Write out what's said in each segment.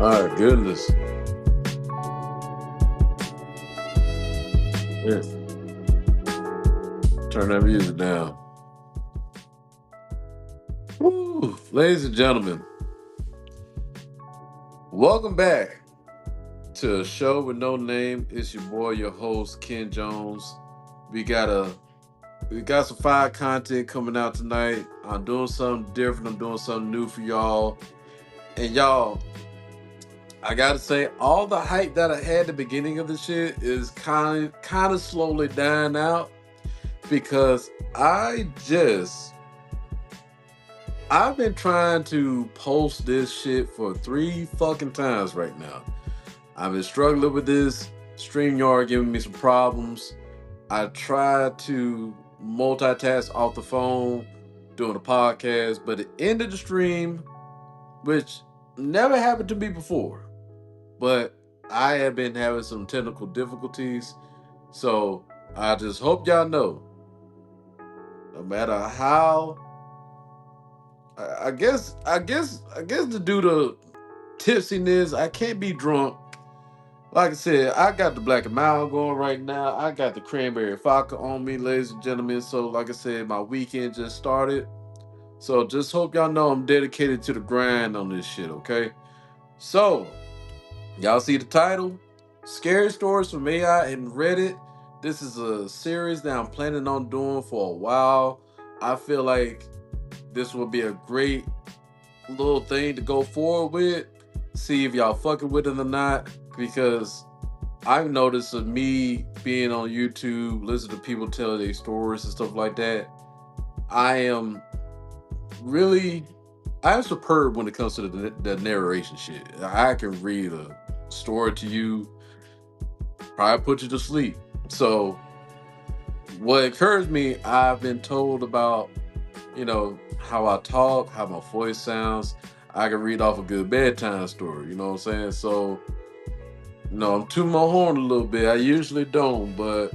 Oh goodness. Yeah. Turn that music down. Woo. Ladies and gentlemen, welcome back to a show with no name. It's your boy, your host, Ken Jones. We got a we got some fire content coming out tonight. I'm doing something different. I'm doing something new for y'all. And y'all, I gotta say, all the hype that I had at the beginning of the shit is kind of slowly dying out because I've been trying to post this shit for 3 fucking times right now. I've been struggling with this. StreamYard giving me some problems. I tried to multitask off the phone doing a podcast, but it ended the stream, which never happened to me before. But I have been having some technical difficulties. So I just hope y'all know, no matter how I guess to do the tipsiness, I can't be drunk. Like I said, I got the black and mild going right now. I got the cranberry vodka on me, ladies and gentlemen. So, like I said, my weekend just started. So, just hope y'all know I'm dedicated to the grind on this shit, okay? So, y'all see the title? Scary Stories from AI and Reddit. This is a series that I'm planning on doing for a while. I feel like this will be a great little thing to go forward with. See if y'all fucking with it or not. Because I've noticed of me being on YouTube, listening to people tell their stories and stuff like that. I am really, I'm superb when it comes to the narration shit. I can read a story to you, probably put you to sleep. So, what encouraged me, I've been told about, how I talk, how my voice sounds. I can read off a good bedtime story, you know what I'm saying? So, I'm tooting my horn a little bit. I usually don't, but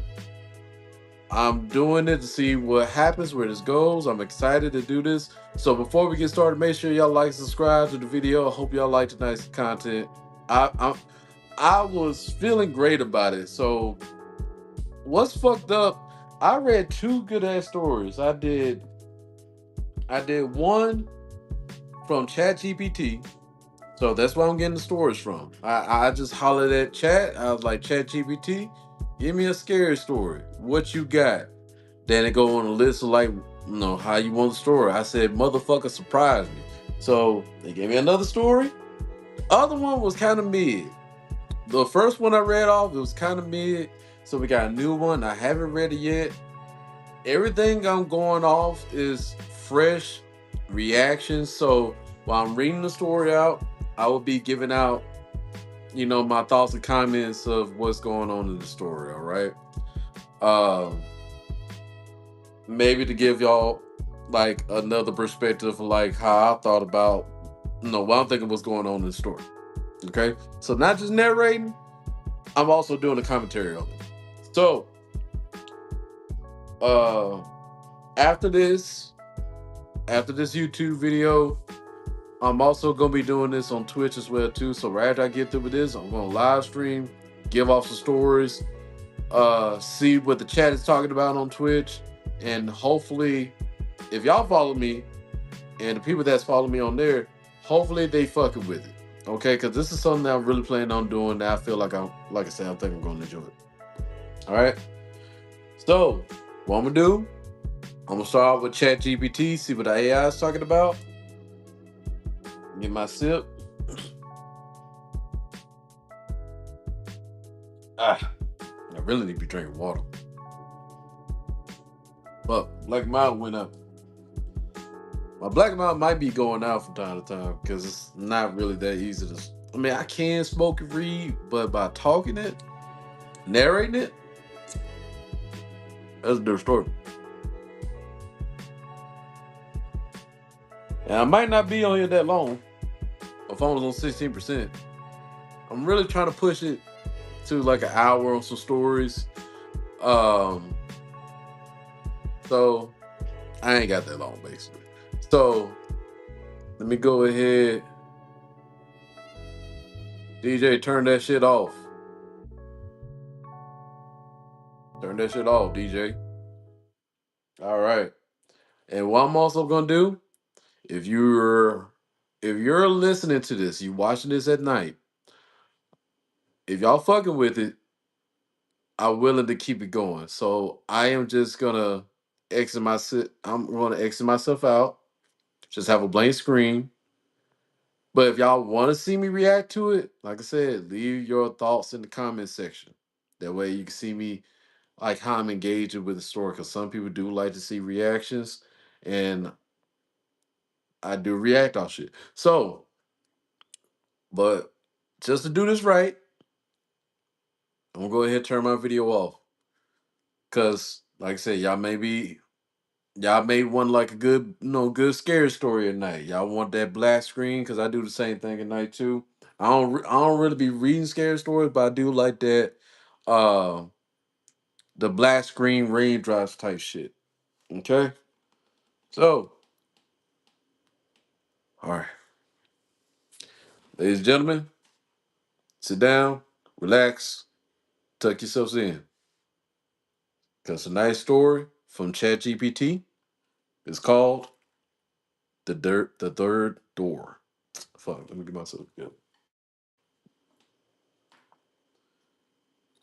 I'm doing it to see what happens, where this goes. I'm excited to do this. So before we get started, make sure y'all like, subscribe to the video. I hope y'all like tonight's content. I was feeling great about it. So what's fucked up? I read two good ass stories. I did one from ChatGPT. So that's where I'm getting the stories from. I just hollered at Chat. I was like, ChatGPT, give me a scary story. What you got? Then it go on a list of like, how you want the story. I said, motherfucker, surprise me. So they gave me another story. Other one was kind of mid. The first one I read off, it was kind of mid. So we got a new one. I haven't read it yet. Everything I'm going off is fresh reactions. So while I'm reading the story out, I will be giving out, my thoughts and comments of what's going on in the story. All right. Um, Maybe to give y'all like another perspective of like how I thought about, what I'm thinking was going on in the story. Okay. So not just narrating, I'm also doing a commentary on it. So uh after this, after this YouTube video, I'm also gonna be doing this on Twitch as well too. So right after I get through with this, I'm gonna live stream, give off some stories, see what the chat is talking about on Twitch, and hopefully, if y'all follow me and the people that's following me on there, hopefully they fucking with it. Okay, because this is something that I'm really planning on doing. That I feel like like I said, I think I'm gonna enjoy it. All right. So what I'm gonna do? I'm gonna start with ChatGPT, see what the AI is talking about. Get my sip. I really need to be drinking water. But black and mild went up. My black and mild might be going out from time to time because it's not really that easy to. I mean, I can smoke and read, but by talking it, narrating it, that's a different story. And I might not be on here that long. My phone was on 16%. I'm really trying to push it to like an hour on some stories. So I ain't got that long basically. So let me go ahead. DJ, turn that shit off. Turn that shit off, DJ. All right. And what I'm also gonna do, if you're if you're listening to this, you watching this at night, if y'all fucking with it, I'm willing to keep it going. So I am just gonna I'm gonna exit myself out. Just have a blank screen. But if y'all want to see me react to it, like I said, leave your thoughts in the comment section. That way you can see me like how I'm engaging with the story. Because some people do like to see reactions, and I do react on shit. So, but just to do this right, I'm gonna go ahead and turn my video off. Cause like I said, y'all may want like a good, good scary story at night. Y'all want that black screen because I do the same thing at night too. I don't really be reading scary stories, but I do like that, uh, the black screen raindrops type shit. Okay, so all right, ladies and gentlemen, sit down, relax, tuck yourselves in, because tonight's story from ChatGPT is called the third door. Fuck, let me get myself together.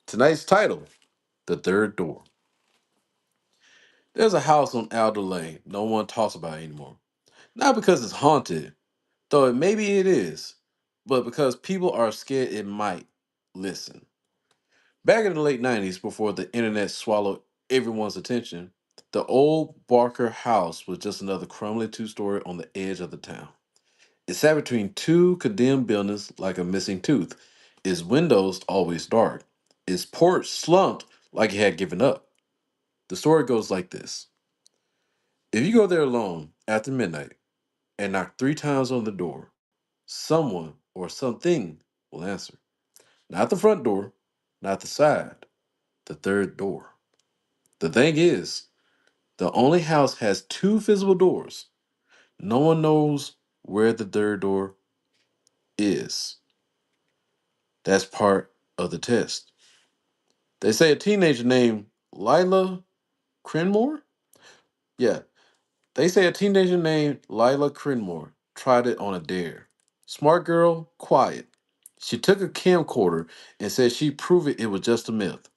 Tonight's title: the third door. There's a house on Alder Lane no one talks about anymore. Not because it's haunted, though maybe it is, but because people are scared it might listen. Back in the late 90s, before the internet swallowed everyone's attention, the old Barker house was just another crumbling two-story on the edge of the town. It sat between two condemned buildings like a missing tooth, its windows always dark, its porch slumped like it had given up. The story goes like this. If you go there alone after midnight and knock 3 times on the door, someone or something will answer. Not the front door, not the side, the third door. The thing is, the only house has two visible doors. No one knows where the third door is. That's part of the test. They say a teenager named Lila Crenmore? Yeah, they say a teenager named Lila Crenmore tried it on a dare. Smart girl, quiet. She took a camcorder and said she'd prove it was just a myth.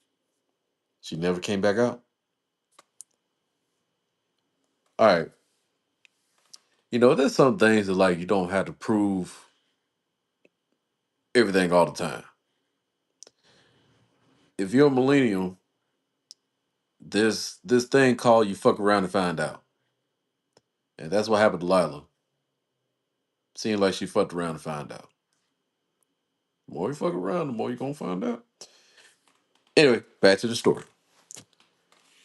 She never came back out. All right. There's some things that like you don't have to prove everything all the time. If you're a millennial, there's this thing called you fuck around and find out. And that's what happened to Lila. Seemed like she fucked around and found out. The more you fuck around, the more you're gonna find out. Anyway, back to the story.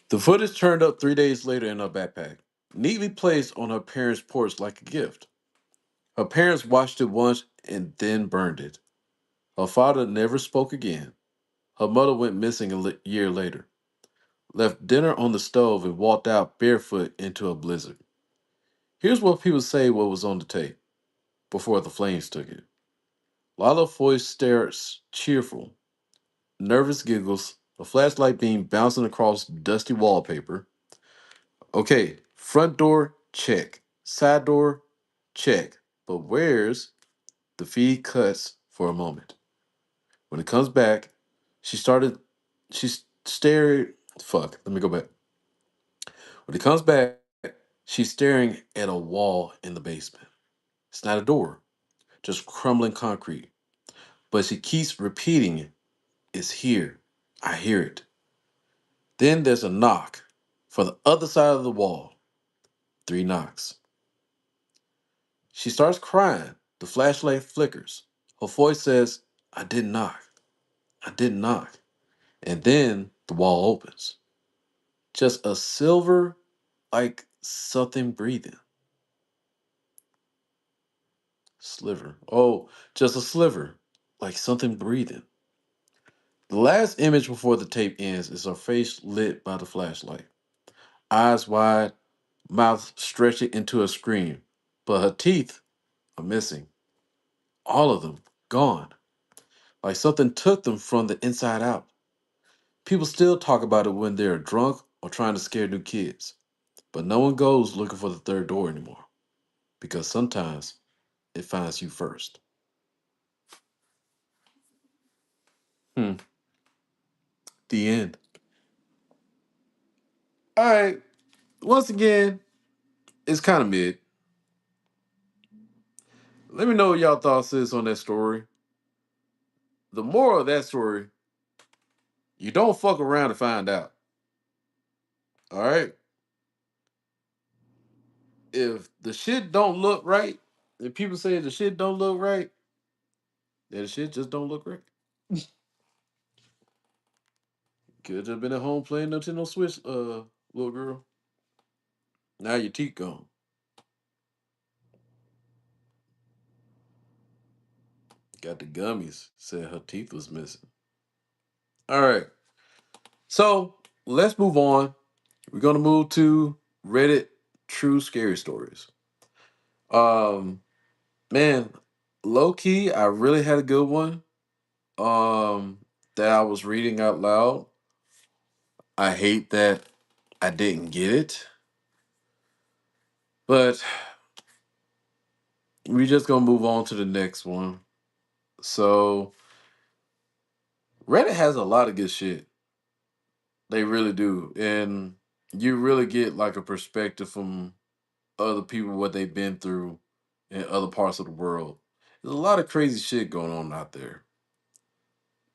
The footage turned up 3 days later in her backpack, neatly placed on her parents' porch like a gift. Her parents watched it once and then burned it. Her father never spoke again. Her mother went missing a year later, left dinner on the stove, and walked out barefoot into a blizzard. Here's what people say what was on the tape before the flames took it. Lala's voice stares cheerful, nervous giggles, a flashlight beam bouncing across dusty wallpaper. Okay, front door, check. Side door, check. But where's the feed cuts for a moment? When it comes back, she started, she stared, fuck, let me go back. When it comes back, she's staring at a wall in the basement. It's not a door, just crumbling concrete. But she keeps repeating, it's here. I hear it. Then there's a knock from the other side of the wall. 3 knocks. She starts crying. The flashlight flickers. Her voice says, I didn't knock. I didn't knock. And then the wall opens. Just a silver, like something breathing. Sliver. Oh, just a sliver, like something breathing. The last image before the tape ends is her face lit by the flashlight. Eyes wide, mouth stretching into a scream. But her teeth are missing. All of them gone. Like something took them from the inside out. People still talk about it when they're drunk or trying to scare new kids, but no one goes looking for the third door anymore because sometimes it finds you first. Hmm. The end. All right. Once again, it's kind of mid. Let me know what y'all thoughts is on that story. The moral of that story: you don't fuck around to find out. All right. If the shit don't look right, if people say the shit don't look right, then the shit just don't look right. Could have been at home playing Nintendo Switch, little girl. Now your teeth gone. Got the gummies. Said her teeth was missing. All right. So let's move on. We're gonna move to Reddit true scary stories. Um, man, low key, I really had a good one. That I was reading out loud. I hate that I didn't get it, but we just gonna move on to the next one. So Reddit has a lot of good shit. They really do, and you really get like a perspective from other people what they've been through in other parts of the world. There's a lot of crazy shit going on out there.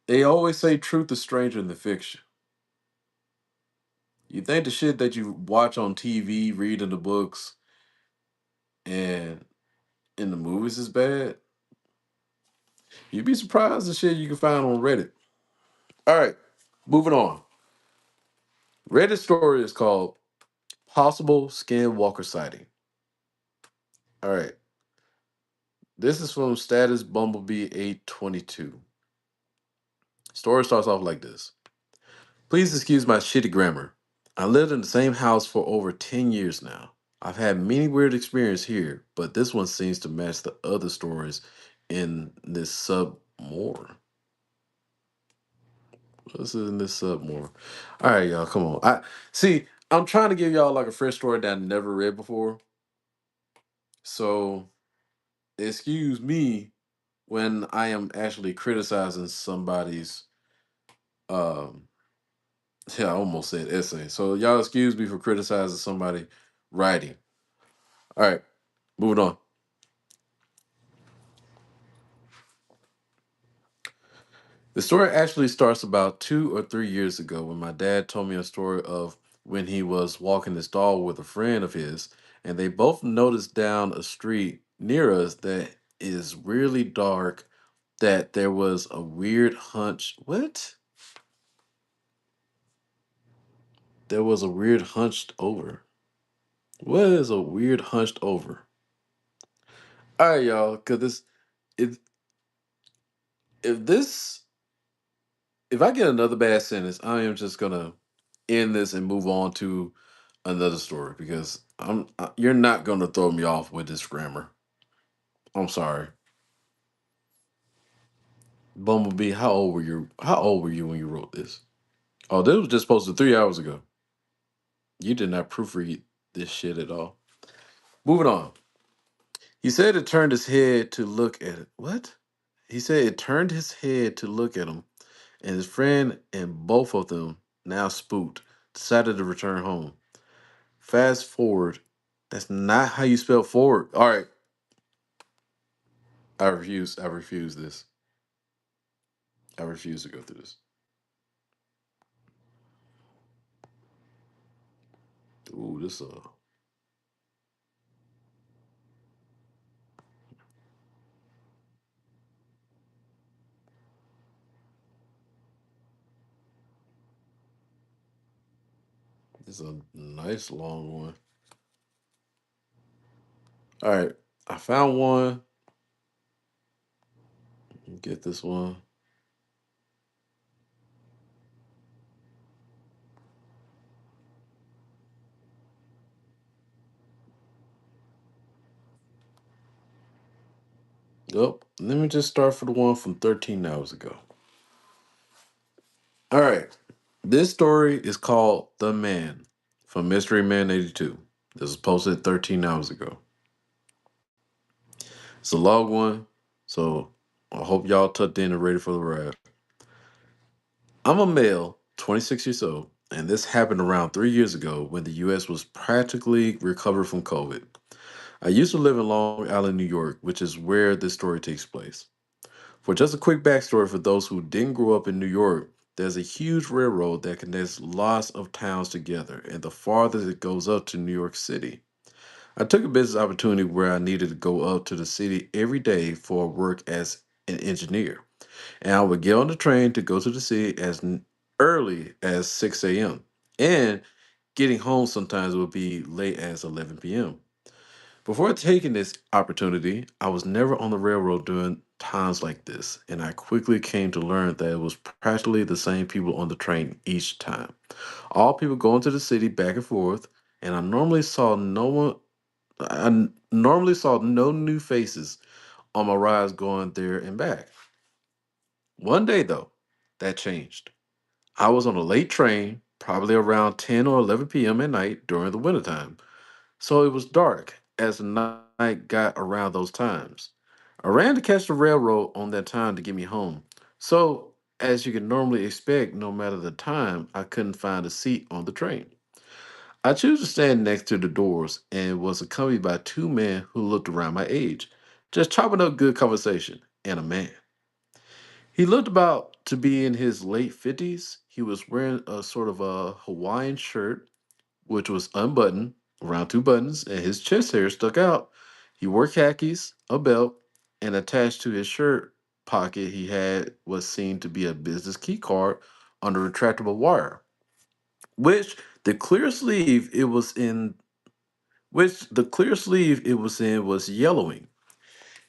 They always say truth is stranger than fiction. You think the shit that you watch on TV, read in the books, and in the movies is bad? You'd be surprised the shit you can find on Reddit. All right, moving on. Reddit story is called Possible Skinwalker Sighting. All right, this is from Status Bumblebee 822. Story starts off like this. Please excuse my shitty grammar. I lived in the same house for over 10 years now. I've had many weird experiences here, but this one seems to match the other stories in this sub more. This is in this sub more. All right, y'all, come on. I see. I'm trying to give y'all like a fresh story that I never read before. So excuse me when I am actually criticizing somebody's um yeah, I almost said essay. So y'all excuse me for criticizing somebody writing. All right, moving on. The story actually starts about 2 or 3 years ago when my dad told me a story of when he was walking his dog with a friend of his, and they both noticed down a street near us that is really dark that there was a weird hunch. What? There was a weird hunched over. What is a weird hunched over? All right, y'all, because if if this if I get another bad sentence, I am just gonna end this and move on to another story because you're not gonna throw me off with this grammar. I'm sorry. Bumblebee, how old were you? How old were you when you wrote this? Oh, this was just posted 3 hours ago. You did not proofread this shit at all. Moving on. He said it turned his head to look at it. What? He said it turned his head to look at him, and his friend and both of them, now spooked, decided to return home. Fast forward. That's not how you spell forward. All right. I refuse. I refuse this. I refuse to go through this. Ooh, this is a nice long one. All right. I found one. Get this one. Yep. Let me just start for the one from 13 hours ago. All right. This story is called The Man from Mystery Man 82. This was posted 13 hours ago. It's a long one, so I hope y'all tucked in and ready for the ride. I'm a male, 26 years old, and this happened around 3 years ago when the US was practically recovered from COVID. I used to live in Long Island, New York, which is where this story takes place. For just a quick backstory for those who didn't grow up in New York, there's a huge railroad that connects lots of towns together, and the farthest it goes up to New York City. I took a business opportunity where I needed to go up to the city every day for work as an engineer, and I would get on the train to go to the city as early as 6 a.m. And getting home sometimes would be late as 11 p.m. Before taking this opportunity, I was never on the railroad during times like this, and I quickly came to learn that it was practically the same people on the train each time. All people going to the city back and forth, and I normally saw no new faces on my rides going there and back. One day though, that changed. I was on a late train, probably around 10 or 11 p.m. at night during the wintertime. So it was dark as the night got around those times. I ran to catch the railroad on that time to get me home. So, as you can normally expect, no matter the time, I couldn't find a seat on the train. I chose to stand next to the doors and was accompanied by two men who looked around my age, just chopping up good conversation, and a man. He looked about to be in his late 50s. He was wearing a sort of a Hawaiian shirt which was unbuttoned around two buttons, and his chest hair stuck out. He wore khakis, a belt, and attached to his shirt pocket, he had what seemed to be a business key card on a retractable wire, which the clear sleeve it was in, was yellowing.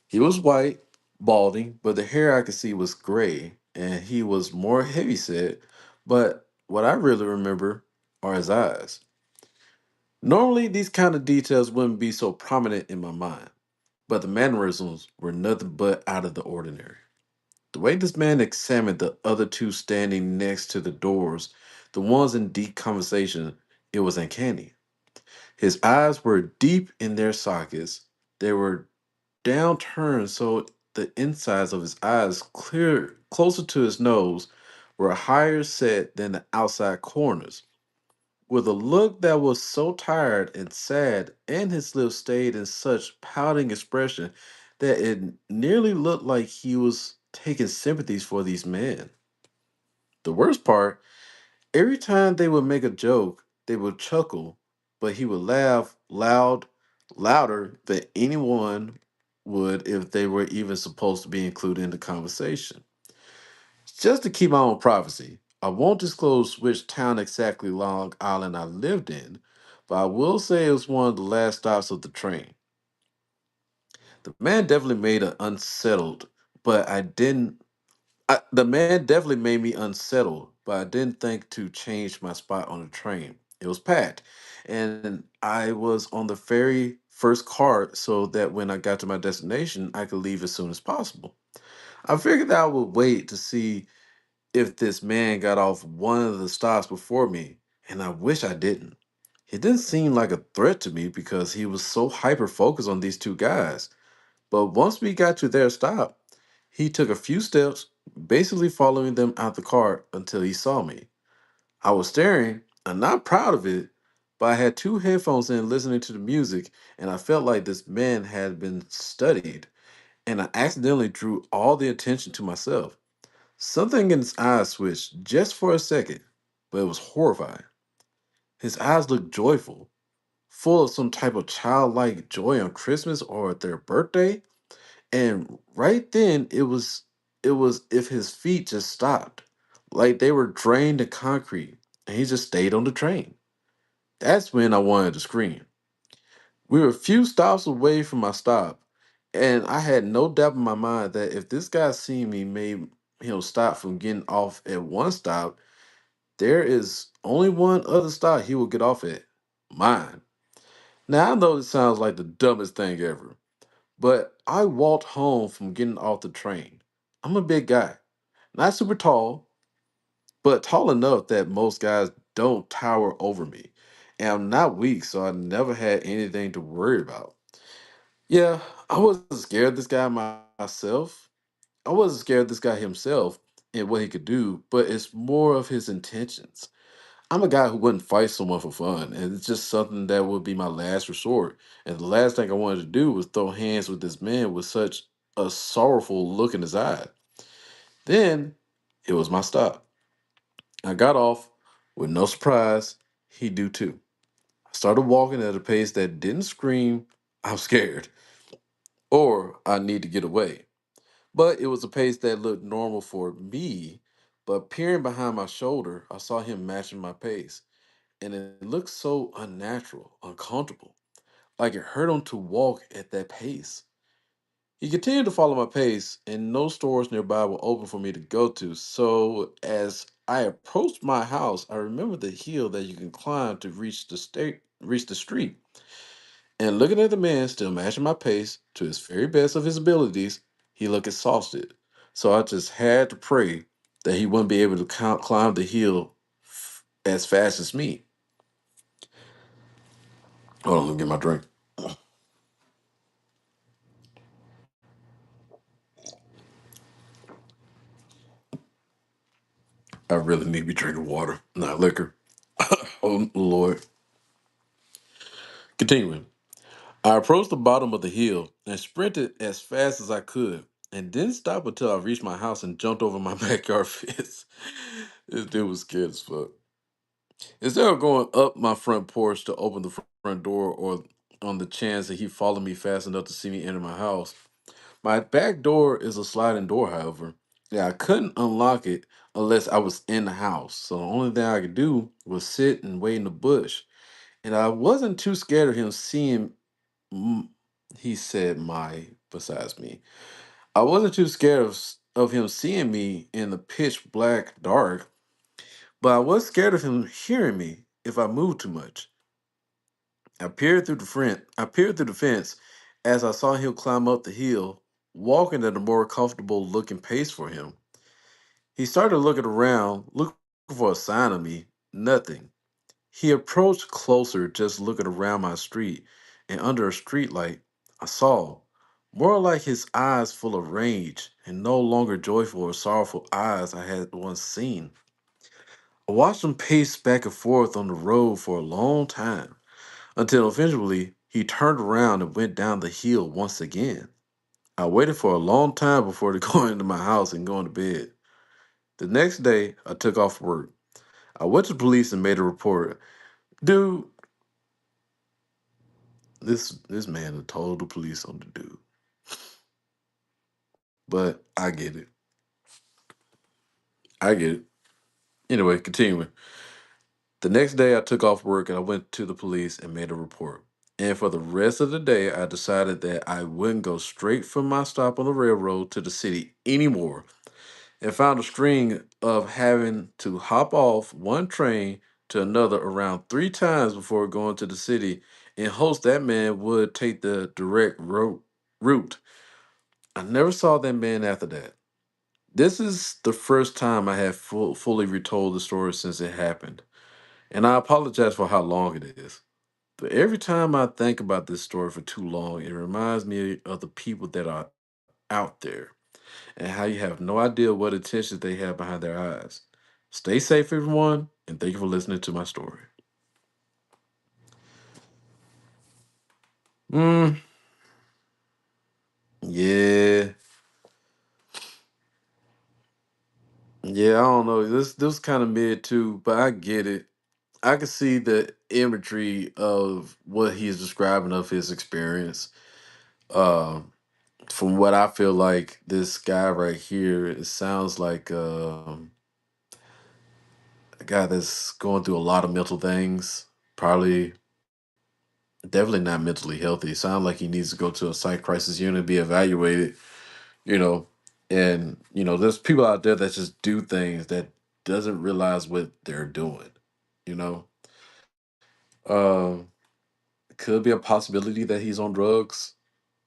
He was white, balding, but the hair I could see was gray, and he was more heavy set. But what I really remember are his eyes. Normally, these kind of details wouldn't be so prominent in my mind, but the mannerisms were nothing but out of the ordinary. The way this man examined the other two standing next to the doors, the ones in deep conversation, it was uncanny. His eyes were deep in their sockets. They were downturned so the insides of his eyes, clear closer to his nose, were higher set than the outside corners with a look that was so tired and sad, and his lips stayed in such pouting expression that it nearly looked like he was taking sympathies for these men. The worst part, every time they would make a joke, they would chuckle, but he would laugh louder than anyone would if they were even supposed to be included in the conversation. Just to keep my own privacy, I won't disclose which town exactly Long Island I lived in, but I will say it was one of the last stops of the train. The man definitely made an unsettled, but I didn't. The man definitely made me unsettled, but I didn't think to change my spot on the train. It was packed, and I was on the very first car so that when I got to my destination, I could leave as soon as possible. I figured that I would wait to see if this man got off one of the stops before me, and I wish I didn't. He didn't seem like a threat to me because he was so hyper focused on these two guys. But once we got to their stop, he took a few steps, basically following them out the car until he saw me. I was staring and not proud of it, but I had two headphones in listening to the music, and I felt like this man had been studied, and I accidentally drew all the attention to myself. Something in his eyes switched just for a second, but it was horrifying. His eyes looked joyful, full of some type of childlike joy on Christmas or their birthday. And right then it was if his feet just stopped. Like they were drained to concrete and he just stayed on the train. That's when I wanted to scream. We were a few stops away from my stop, and I had no doubt in my mind that if this guy seen me made him stop from getting off at one stop, there is only one other stop he will get off at, mine. Now I know this sounds like the dumbest thing ever, But I walked home from getting off the train. I'm a big guy, not super tall, but tall enough that most guys don't tower over me. And I'm not weak, so I never had anything to worry about. Yeah, I wasn't scared of this guy myself. I wasn't scared of this guy himself and what he could do, but it's more of his intentions. I'm a guy who wouldn't fight someone for fun, and it's just something that would be my last resort. And the last thing I wanted to do was throw hands with this man with such a sorrowful look in his eye. Then it was my stop. I got off with no surprise. He do too. I started walking at a pace that didn't scream, I'm scared, or I need to get away. But it was a pace that looked normal for me. But peering behind my shoulder, I saw him matching my pace. And it looked so unnatural, uncomfortable, like it hurt him to walk at that pace. He continued to follow my pace, and no stores nearby were open for me to go to. So, as I approached my house, I remembered the hill that you can climb to reach the street. And looking at the man still matching my pace to his very best of his abilities, he looked exhausted. So I just had to pray that he wouldn't be able to climb the hill as fast as me. Hold on, let me get my drink. I really need to be drinking water, not liquor. Oh, Lord. Continuing. I approached the bottom of the hill and sprinted as fast as I could and didn't stop until I reached my house and jumped over my backyard fence. This dude was scared as fuck. Instead of going up my front porch to open the front door or on the chance that he followed me fast enough to see me enter my house, my back door is a sliding door, however. Yeah, I couldn't unlock it unless I was in the house. So the only thing I could do was sit and wait in the bush. And I wasn't too scared of him seeing, mm, he said, my, besides me. I wasn't too scared of him seeing me in the pitch black dark, but I was scared of him hearing me if I moved too much. I peered through the fence as I saw him climb up the hill, walking at a more comfortable looking pace for him. He started looking around, looking for a sign of me. Nothing. He approached closer, just looking around my street, and under a streetlight, I saw more like his eyes full of rage and no longer joyful or sorrowful eyes I had once seen. I watched him pace back and forth on the road for a long time until eventually he turned around and went down the hill once again. I waited for a long time before going into my house and going to bed. The next day, I took off work. I went to the police and made a report. Dude, this man had told the police on the dude. But I get it. I get it. Anyway, continuing. The next day, I took off work and I went to the police and made a report. And for the rest of the day, I decided that I wouldn't go straight from my stop on the railroad to the city anymore and found a string of having to hop off one train to another around 3 times before going to the city in hopes that man would take the route. I never saw that man after that. This is the first time I have fully retold the story since it happened, and I apologize for how long it is. But every time I think about this story for too long, it reminds me of the people that are out there and how you have no idea what intentions they have behind their eyes. Stay safe, everyone, and thank you for listening to my story. Mm, yeah, yeah. I don't know. This kind of mid too, but I get it. I can see the imagery of what he's describing of his experience. Um, from what I feel like, this guy right here, it sounds like a guy that's going through a lot of mental things. Probably, definitely not mentally healthy. Sounds like he needs to go to a psych crisis unit, be evaluated. You know, and there's people out there that just do things that doesn't realize what they're doing. You know, um, could be a possibility that he's on drugs,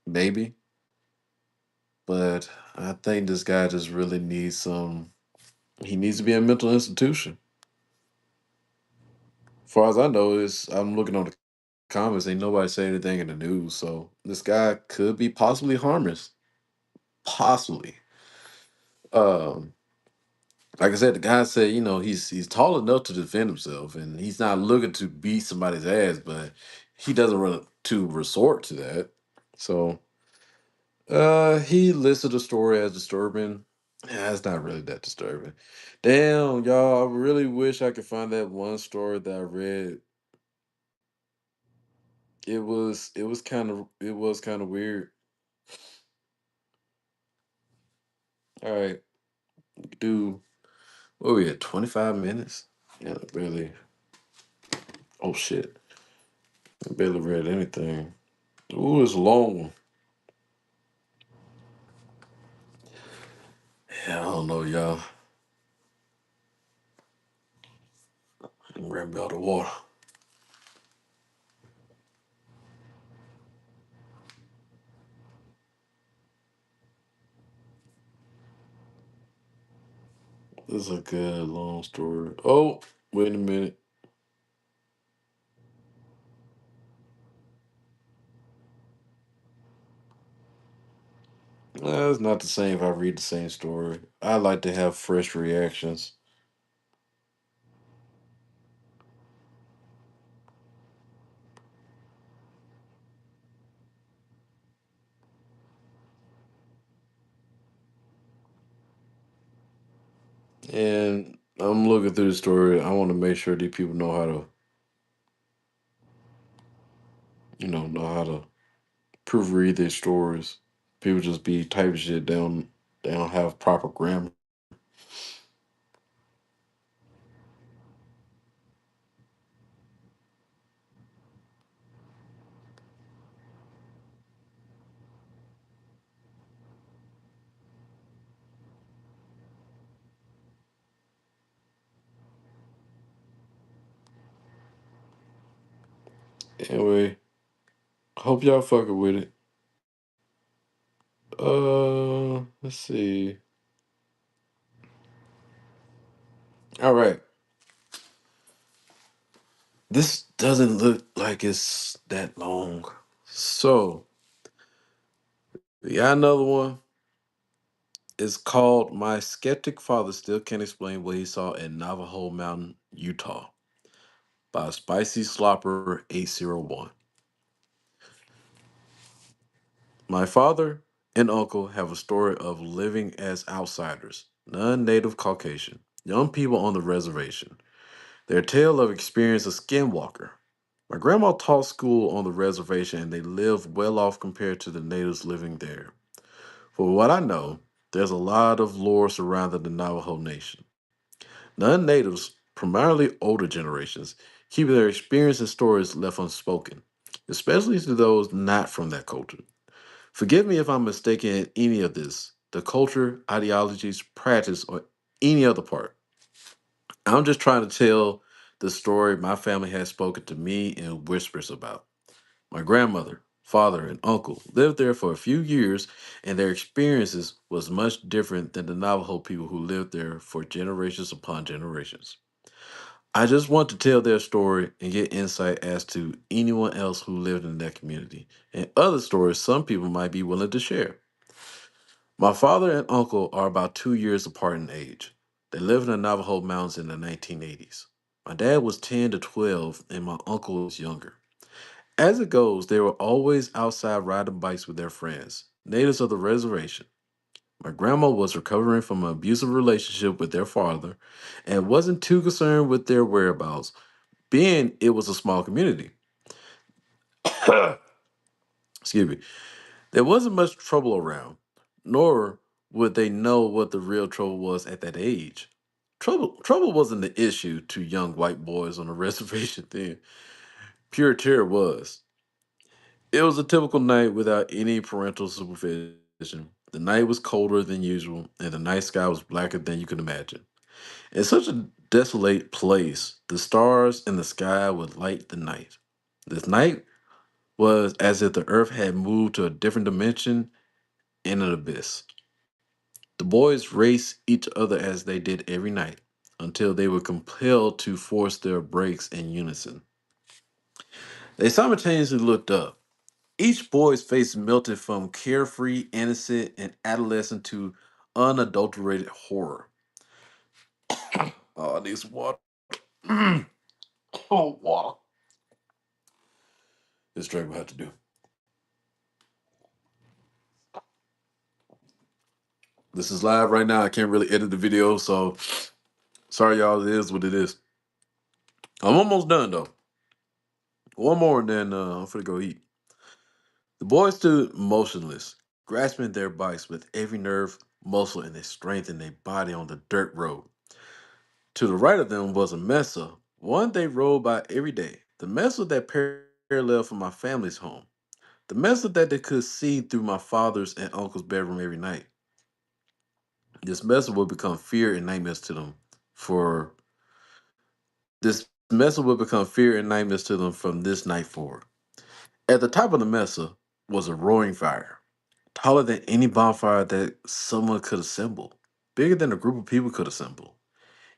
maybe. But I think this guy just really needs some. He needs to be in a mental institution. As far as I know, is I'm looking on the comments. Ain't nobody say anything in the news, so this guy could be possibly harmless. Possibly. Um, like I said, the guy said, he's tall enough to defend himself, and he's not looking to beat somebody's ass, but he doesn't run to resort to that. So, he listed the story as disturbing. Yeah, it's not really that disturbing. Damn, y'all, I really wish I could find that one story that I read. It was kind of weird. All right, do what we at 25 minutes? Yeah, barely. Oh shit, I barely read anything. Ooh, it's long. Yeah, I don't know, y'all. I'm grabbing out the water. This is a good long story. Oh, wait a minute. It's not the same if I read the same story. I like to have fresh reactions. And I'm looking through the story. I want to make sure these people know how to, know how to proofread their stories. People just be typing shit down. They don't have proper grammar. Anyway, hope y'all fucking with it. Let's see. All right, this doesn't look like it's that long. So, we got another one. It's called "My Skeptic Father Still Can't Explain What He Saw in Navajo Mountain, Utah" by Spicy Slopper 801. My father and uncle have a story of living as outsiders, non native Caucasian, young people on the reservation. Their tale of experience a skinwalker. My grandma taught school on the reservation and they live well off compared to the natives living there. For what I know, there's a lot of lore surrounding the Navajo Nation. Non natives, primarily older generations, keep their experience and stories left unspoken, especially to those not from that culture. Forgive me if I'm mistaken in any of this, the culture, ideologies, practice, or any other part. I'm just trying to tell the story my family has spoken to me in whispers about. My grandmother, father, and uncle lived there for a few years, and their experiences was much different than the Navajo people who lived there for generations upon generations. I just want to tell their story and get insight as to anyone else who lived in that community and other stories some people might be willing to share. My father and uncle are about 2 years apart in age. They lived in the Navajo Mountains in the 1980s. My dad was 10 to 12, and my uncle was younger. As it goes, they were always outside riding bikes with their friends, natives of the reservation. My grandma was recovering from an abusive relationship with their father and wasn't too concerned with their whereabouts, being it was a small community. Excuse me. There wasn't much trouble around, nor would they know what the real trouble was at that age. Trouble wasn't the issue to young white boys on the reservation then. Pure terror was. It was a typical night without any parental supervision. The night was colder than usual, and the night sky was blacker than you could imagine. In such a desolate place, the stars in the sky would light the night. This night was as if the earth had moved to a different dimension in an abyss. The boys raced each other as they did every night until they were compelled to force their brakes in unison. They simultaneously looked up. Each boy's face melted from carefree, innocent, and adolescent to unadulterated horror. Oh, I need some water. Oh, water. This drink will have to do. This is live right now. I can't really edit the video, so sorry, y'all. It is what it is. I'm almost done, though. One more, and then I'm gonna go eat. The boys stood motionless, grasping their bikes with every nerve, muscle, and their strength in their body on the dirt road. To the right of them was a mesa, one they rode by every day. The mesa that paralleled from my family's home. The mesa that they could see through my father's and uncle's bedroom every night. This mesa would become fear and nightmares to them. For this mesa would become fear and nightmares to them from this night forward. At the top of the mesa was a roaring fire, taller than any bonfire that someone could assemble, bigger than a group of people could assemble.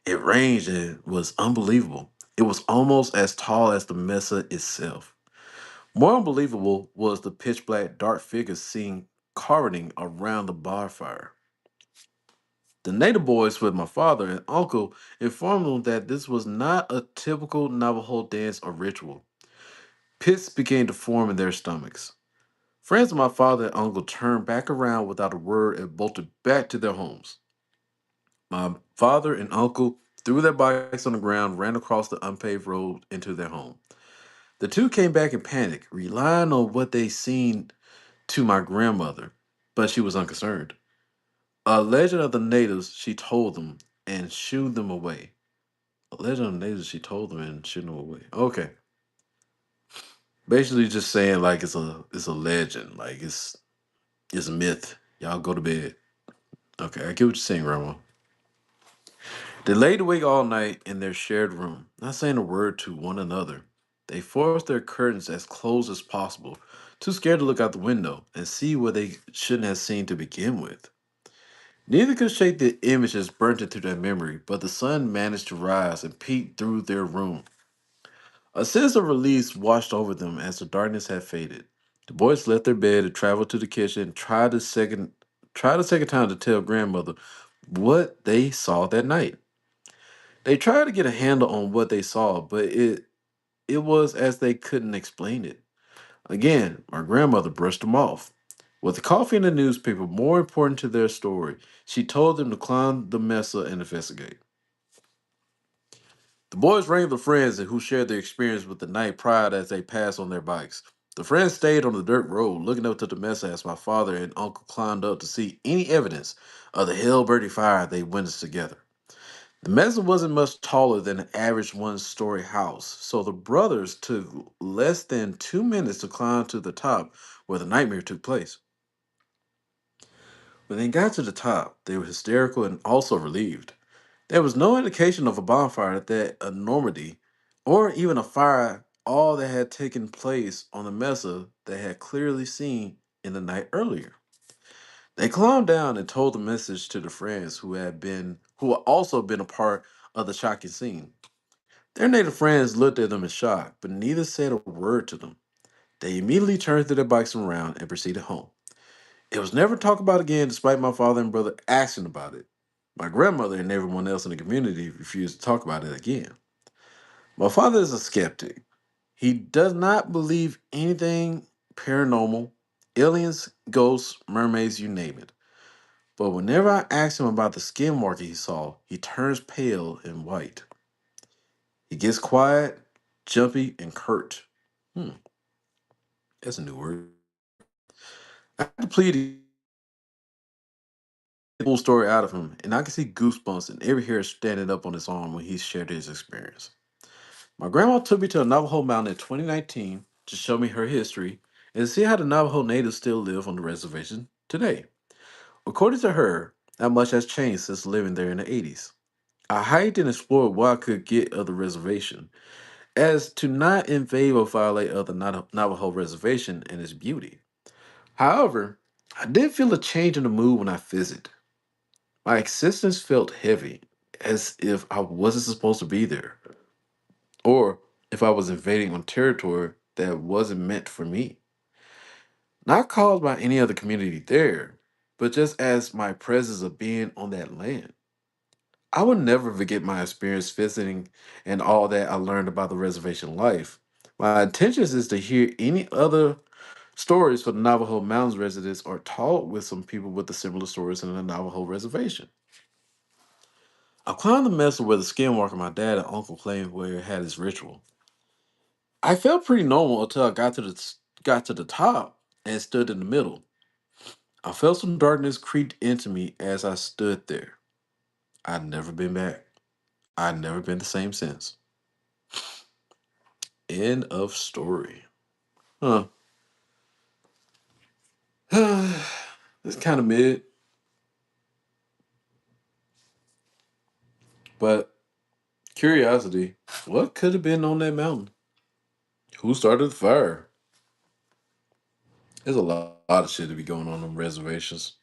It ranged and was unbelievable. It was almost as tall as the mesa itself. More unbelievable was the pitch black dark figures seen careening around the bonfire. The native boys with my father and uncle informed them that this was not a typical Navajo dance or ritual. Pits began to form in their stomachs. Friends of my father and uncle turned back around without a word and bolted back to their homes. My father and uncle threw their bikes on the ground, ran across the unpaved road into their home. The two came back in panic, relying on what they seen to my grandmother, but she was unconcerned. A legend of the natives, she told them, and shooed them away. A legend of the natives, she told them and shooed them away. Okay, basically just saying like it's a legend, like it's a myth. Y'all go to bed. Okay, I get what you're saying, Grandma. They laid awake all night in their shared room, not saying a word to one another. They forced their curtains as close as possible, too scared to look out the window and see what they shouldn't have seen to begin with. Neither could shake the images burnt into their memory, but the sun managed to rise and peek through their room. A sense of release washed over them as the darkness had faded. The boys left their bed and traveled to the kitchen and tried a second time to tell grandmother what they saw that night. They tried to get a handle on what they saw, but it was as they couldn't explain it. Again, my grandmother brushed them off. With the coffee and the newspaper more important to their story, she told them to climb the mesa and investigate. The boys rang the friends who shared their experience with the night prior as they passed on their bikes. The friends stayed on the dirt road, looking up to the mesa as my father and uncle climbed up to see any evidence of the hell-burning fire they witnessed together. The mesa wasn't much taller than an average one-story house, so the brothers took less than 2 minutes to climb to the top where the nightmare took place. When they got to the top, they were hysterical and also relieved. There was no indication of a bonfire at that enormity, or even a fire, all that had taken place on the mesa they had clearly seen in the night earlier. They climbed down and told the message to the friends who had also been a part of the shocking scene. Their native friends looked at them in shock, but neither said a word to them. They immediately turned to their bikes around and proceeded home. It was never talked about again, despite my father and brother asking about it. My grandmother and everyone else in the community refused to talk about it again. My father is a skeptic. He does not believe anything paranormal, aliens, ghosts, mermaids, you name it. But whenever I ask him about the skin marking he saw, he turns pale and white. He gets quiet, jumpy, and curt. Hmm, that's a new word. I completed the full story out of him, and I can see goosebumps and every hair standing up on his arm when he shared his experience. My grandma took me to a Navajo mountain in 2019 to show me her history and to see how the Navajo natives still live on the reservation today. According to her, not much has changed since living there in the 80s. I hiked and explored what I could get of the reservation, as to not invade or violate of the Navajo reservation and its beauty. However, I did feel a change in the mood when I visited. My existence felt heavy, as if I wasn't supposed to be there, or if I was invading on territory that wasn't meant for me. Not caused by any other community there, but just as my presence of being on that land. I will never forget my experience visiting and all that I learned about the reservation life. My intentions is to hear any other stories for the Navajo Mountains residents or talk with some people with the similar stories in the Navajo reservation. I climbed the mesa where the skinwalker my dad and uncle claimed where it had its ritual. I felt pretty normal until I got to the top and stood in the middle. I felt some darkness creep into me as I stood there. I'd never been back. I'd never been the same since. End of story. Huh. It's kind of mid, but curiosity. What could have been on that mountain? Who started the fire? There's a lot of shit to be going on reservations.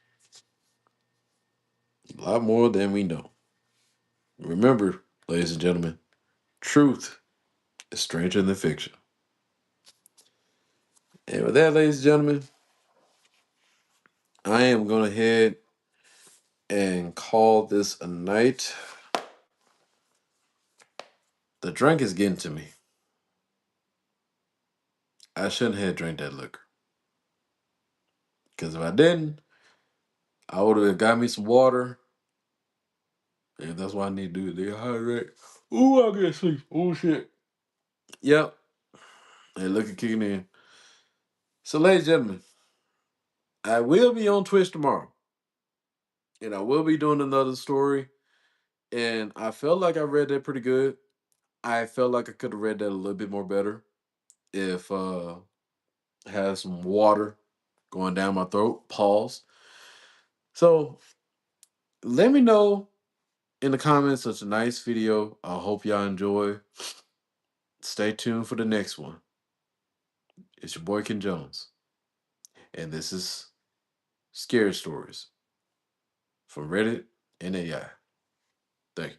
A lot more than we know. Remember, ladies and gentlemen, truth is stranger than fiction. And with that, ladies and gentlemen, I am going to head and call this a night. The drink is getting to me. I shouldn't have drank that liquor. Because if I didn't, I would have got me some water. And that's what I need to do. Dehydrate. Ooh, I get sleep. Oh, shit. Yep. And look at kicking in. So, ladies and gentlemen, I will be on Twitch tomorrow. And I will be doing another story. And I felt like I read that pretty good. I felt like I could have read that a little bit more better if I had some water going down my throat. Pause. So let me know in the comments of tonight's video. I hope y'all enjoy. Stay tuned for the next one. It's your boy Ken Jones. And this is Scared Stories from Reddit and AI. Thank you.